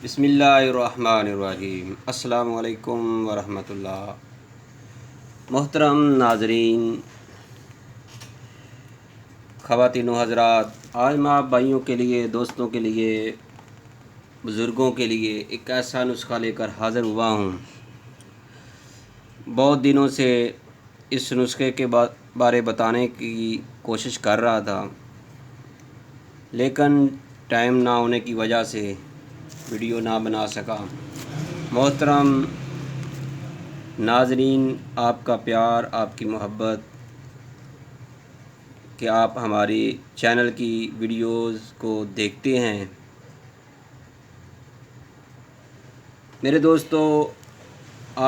بسم اللہ الرحمن الرحیم۔ السلام علیکم ورحمۃ اللہ۔ محترم ناظرین، خواتین و حضرات، آج میں آپ بھائیوں کے لیے، دوستوں کے لیے، بزرگوں کے لیے ایک ایسا نسخہ لے کر حاضر ہوا ہوں۔ بہت دنوں سے اس نسخے کے بارے بتانے کی کوشش کر رہا تھا، لیکن ٹائم نہ ہونے کی وجہ سے ویڈیو نہ بنا سکا۔ محترم ناظرین، آپ کا پیار، آپ کی محبت کہ آپ ہماری چینل کی ویڈیوز کو دیکھتے ہیں۔ میرے دوستو،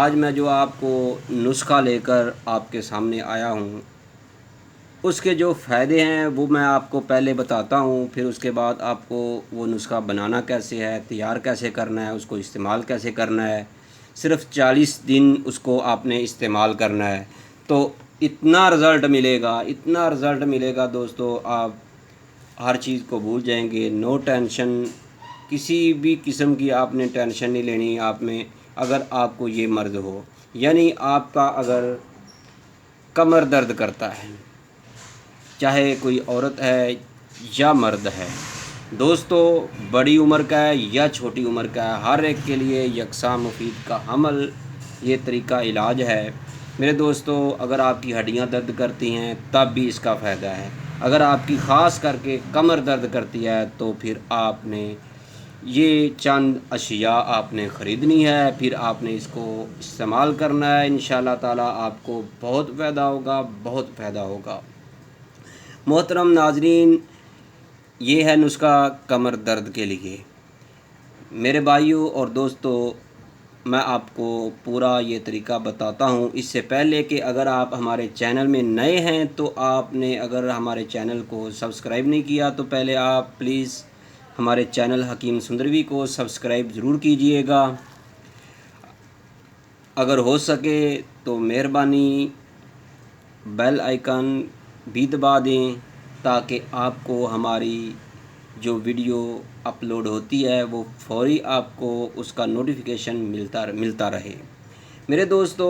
آج میں جو آپ کو نسخہ لے کر آپ کے سامنے آیا ہوں، اس کے جو فائدے ہیں وہ میں آپ کو پہلے بتاتا ہوں، پھر اس کے بعد آپ کو وہ نسخہ بنانا کیسے ہے، تیار کیسے کرنا ہے، اس کو استعمال کیسے کرنا ہے۔ صرف 40 دن اس کو آپ نے استعمال کرنا ہے تو اتنا رزلٹ ملے گا دوستو، آپ ہر چیز کو بھول جائیں گے۔ نو ٹینشن، کسی بھی قسم کی آپ نے ٹینشن نہیں لینی۔ آپ میں اگر آپ کو یہ مرض ہو، یعنی آپ کا اگر کمر درد کرتا ہے، چاہے کوئی عورت ہے یا مرد ہے، دوستو بڑی عمر کا ہے یا چھوٹی عمر کا ہے، ہر ایک کے لیے یکساں مفید کا حمل یہ طریقہ علاج ہے۔ میرے دوستو، اگر آپ کی ہڈیاں درد کرتی ہیں تب بھی اس کا فائدہ ہے۔ اگر آپ کی خاص کر کے کمر درد کرتی ہے تو پھر آپ نے یہ چند اشیاء آپ نے خریدنی ہے، پھر آپ نے اس کو استعمال کرنا ہے۔ انشاءاللہ تعالیٰ آپ کو بہت فائدہ ہوگا۔ محترم ناظرین، یہ ہے نسخہ کمر درد کے لیے۔ میرے بھائیوں اور دوستو، میں آپ کو پورا یہ طریقہ بتاتا ہوں۔ اس سے پہلے کہ اگر آپ ہمارے چینل میں نئے ہیں تو آپ نے اگر ہمارے چینل کو سبسکرائب نہیں کیا تو پہلے آپ پلیز ہمارے چینل حکیم سندروی کو سبسکرائب ضرور کیجئے گا۔ اگر ہو سکے تو مہربانی بیل آئیکن بھی دبا دیں تاکہ آپ کو ہماری جو ویڈیو اپلوڈ ہوتی ہے وہ فوری آپ کو اس کا نوٹیفیکیشن ملتا رہے۔ میرے دوستو،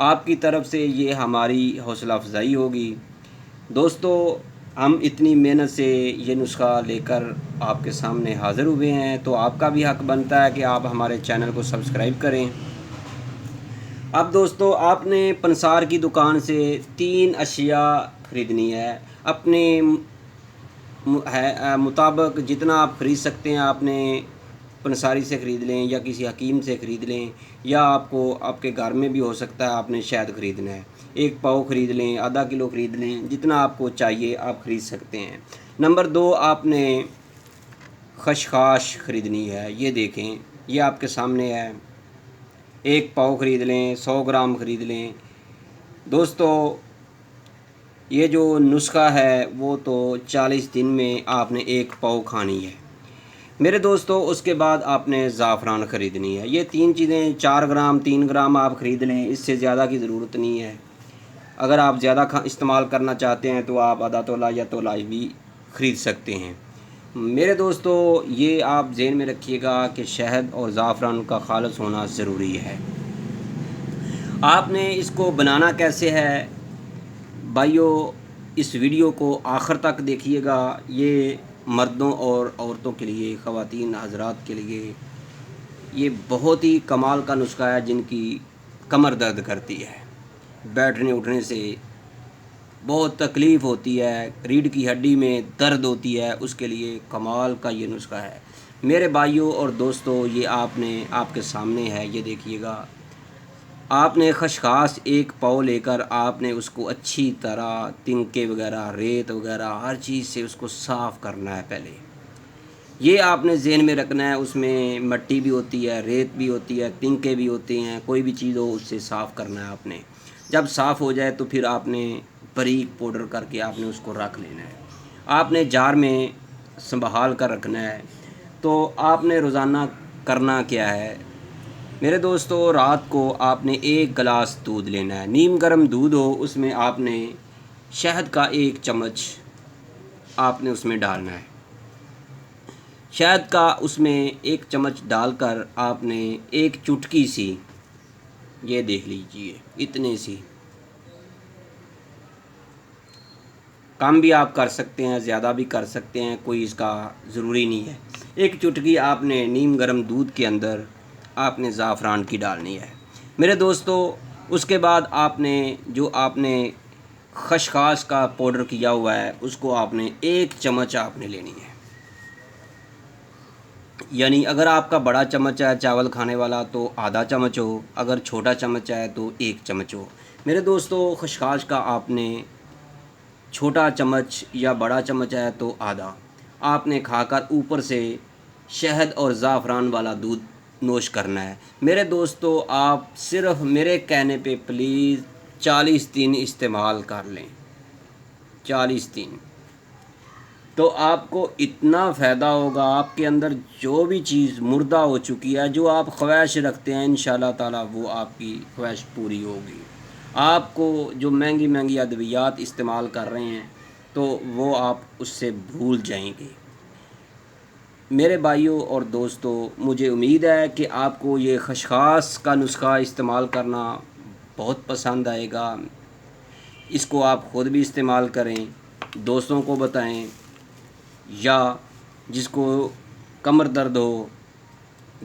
آپ کی طرف سے یہ ہماری حوصلہ افزائی ہوگی۔ دوستو، ہم اتنی محنت سے یہ نسخہ لے کر آپ کے سامنے حاضر ہوئے ہیں تو آپ کا بھی حق بنتا ہے کہ آپ ہمارے چینل کو سبسکرائب کریں۔ اب دوستو، آپ نے پنسار کی دکان سے 3 اشیاء خریدنی ہے۔ اپنے مطابق جتنا آپ خرید سکتے ہیں آپ نے پنساری سے خرید لیں یا کسی حکیم سے خرید لیں، یا آپ کو آپ کے گھر میں بھی ہو سکتا ہے آپ نے شہد خریدنا ہے، 1 پاؤ خرید لیں، آدھا کلو خرید لیں، جتنا آپ کو چاہیے آپ خرید سکتے ہیں۔ نمبر 2، آپ نے خشخاش خریدنی ہے۔ یہ دیکھیں، یہ آپ کے سامنے ہے۔ 1 پاؤ خرید لیں، 100 گرام خرید لیں۔ دوستو، یہ جو نسخہ ہے وہ تو 40 دن میں آپ نے 1 پاؤ کھانی ہے۔ میرے دوستو، اس کے بعد آپ نے زعفران خریدنی ہے۔ یہ 3 چیزیں 4 گرام 3 گرام آپ خرید لیں، اس سے زیادہ کی ضرورت نہیں ہے۔ اگر آپ زیادہ استعمال کرنا چاہتے ہیں تو آپ آدھا تولہ یا تولہ بھی خرید سکتے ہیں۔ میرے دوستو، یہ آپ ذہن میں رکھیے گا کہ شہد اور زعفران کا خالص ہونا ضروری ہے۔ آپ نے اس کو بنانا کیسے ہے بھائیو، اس ویڈیو کو آخر تک دیکھیے گا۔ یہ مردوں اور عورتوں کے لیے، خواتین حضرات کے لیے یہ بہت ہی کمال کا نسخہ ہے جن کی کمر درد کرتی ہے، بیٹھنے اٹھنے سے بہت تکلیف ہوتی ہے، ریڑھ کی ہڈی میں درد ہوتی ہے، اس کے لیے کمال کا یہ نسخہ ہے۔ میرے بھائیوں اور دوستو، یہ آپ کے سامنے ہے، یہ دیکھیے گا۔ آپ نے خشخاش 1 پاؤ لے کر آپ نے اس کو اچھی طرح تنکے وغیرہ، ریت وغیرہ ہر چیز سے اس کو صاف کرنا ہے پہلے۔ یہ آپ نے ذہن میں رکھنا ہے، اس میں مٹی بھی ہوتی ہے، ریت بھی ہوتی ہے، تنکے بھی ہوتے ہیں، کوئی بھی چیز ہو اس سے صاف کرنا ہے آپ نے۔ جب صاف ہو جائے تو پھر آپ نے باریک پاؤڈر کر کے آپ نے اس کو رکھ لینا ہے۔ آپ نے جار میں سنبھال کر رکھنا ہے۔ تو آپ نے روزانہ کرنا کیا ہے میرے دوستو، رات کو آپ نے 1 گلاس دودھ لینا ہے، نیم گرم دودھ ہو، اس میں آپ نے شہد کا 1 چمچ آپ نے اس میں ڈالنا ہے۔ شہد کا اس میں 1 چمچ ڈال کر آپ نے 1 چٹکی سی، یہ دیکھ لیجئے اتنے سی، کم بھی آپ کر سکتے ہیں، زیادہ بھی کر سکتے ہیں، کوئی اس کا ضروری نہیں ہے۔ 1 چٹکی آپ نے نیم گرم دودھ کے اندر آپ نے زعفران کی ڈالنی ہے میرے دوستو۔ اس کے بعد آپ نے خشخاش کا پاؤڈر کیا ہوا ہے، اس کو آپ نے 1 چمچ آپ نے لینی ہے، یعنی اگر آپ کا بڑا چمچ ہے چاول کھانے والا تو آدھا چمچ ہو، اگر چھوٹا چمچ ہے تو 1 چمچ ہو میرے دوستو۔ خشخاش کا آپ نے چھوٹا چمچ یا بڑا چمچ ہے تو آدھا آپ نے کھا کر اوپر سے شہد اور زعفران والا دودھ نوش کرنا ہے میرے دوستو۔ آپ صرف میرے کہنے پہ پلیز 40 دن استعمال کر لیں، 40 دن، تو آپ کو اتنا فائدہ ہوگا۔ آپ کے اندر جو بھی چیز مردہ ہو چکی ہے، جو آپ خواہش رکھتے ہیں، انشاءاللہ تعالی وہ آپ کی خواہش پوری ہوگی۔ آپ کو جو مہنگی ادویات استعمال کر رہے ہیں تو وہ آپ اس سے بھول جائیں گے میرے بھائیوں اور دوستو۔ مجھے امید ہے کہ آپ کو یہ خشخاش کا نسخہ استعمال کرنا بہت پسند آئے گا۔ اس کو آپ خود بھی استعمال کریں، دوستوں کو بتائیں، یا جس کو کمر درد ہو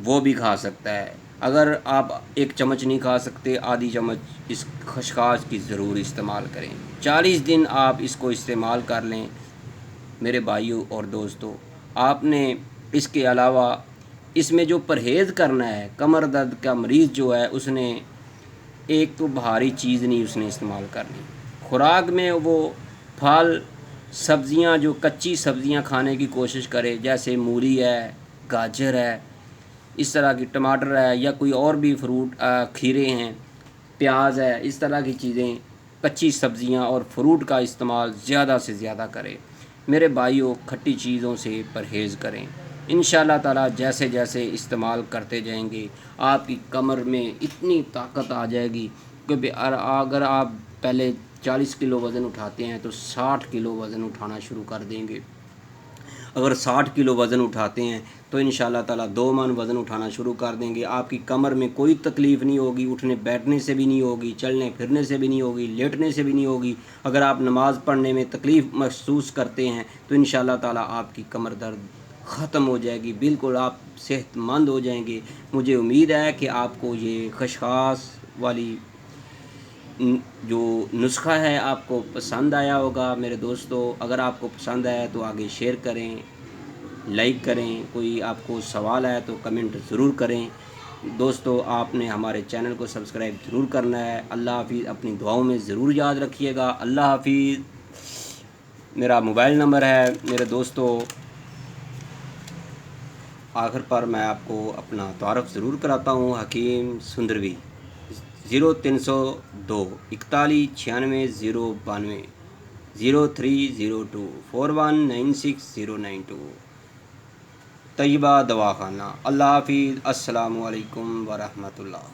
وہ بھی کھا سکتا ہے۔ اگر آپ 1 چمچ نہیں کھا سکتے، آدھی چمچ اس خشخاش کی ضرور استعمال کریں۔ 40 دن آپ اس کو استعمال کر لیں میرے بھائیوں اور دوستو۔ آپ نے اس کے علاوہ اس میں جو پرہیز کرنا ہے، کمر درد کا مریض جو ہے اس نے ایک تو بھاری چیز نہیں اس نے استعمال کرنی، خوراک میں وہ پھل سبزیاں، جو کچی سبزیاں کھانے کی کوشش کرے، جیسے مولی ہے، گاجر ہے، اس طرح کی ٹماٹر ہے، یا کوئی اور بھی فروٹ، کھیرے ہیں، پیاز ہے، اس طرح کی چیزیں، کچی سبزیاں اور فروٹ کا استعمال زیادہ سے زیادہ کریں میرے بھائیوں۔ کھٹی چیزوں سے پرہیز کریں، انشاءاللہ تعالی جیسے جیسے استعمال کرتے جائیں گے آپ کی کمر میں اتنی طاقت آ جائے گی کہ اگر آپ پہلے 40 کلو وزن اٹھاتے ہیں تو 60 کلو وزن اٹھانا شروع کر دیں گے۔ اگر 60 کلو وزن اٹھاتے ہیں تو انشاءاللہ تعالی 2 من وزن اٹھانا شروع کر دیں گے۔ آپ کی کمر میں کوئی تکلیف نہیں ہوگی، اٹھنے بیٹھنے سے بھی نہیں ہوگی، چلنے پھرنے سے بھی نہیں ہوگی، لیٹنے سے بھی نہیں ہوگی۔ اگر آپ نماز پڑھنے میں تکلیف محسوس کرتے ہیں تو انشاءاللہ تعالی آپ کی کمر درد ختم ہو جائے گی، بالکل آپ صحت مند ہو جائیں گے۔ مجھے امید ہے کہ آپ کو یہ خشخاش والی جو نسخہ ہے آپ کو پسند آیا ہوگا میرے دوستو۔ اگر آپ کو پسند آیا تو آگے شیئر کریں، لائک کریں، کوئی آپ کو سوال ہے تو کمنٹ ضرور کریں دوستو۔ آپ نے ہمارے چینل کو سبسکرائب ضرور کرنا ہے۔ اللہ حافظ، اپنی دعاؤں میں ضرور یاد رکھیے گا۔ اللہ حافظ۔ میرا موبائل نمبر ہے میرے دوستو، آخر پر میں آپ کو اپنا تعارف ضرور کراتا ہوں، حکیم سندروی، 0302 41 96 092 0302 4196 092 طیبہ دواخانہ۔ اللہ حافظ، السلام علیکم ورحمۃ اللہ۔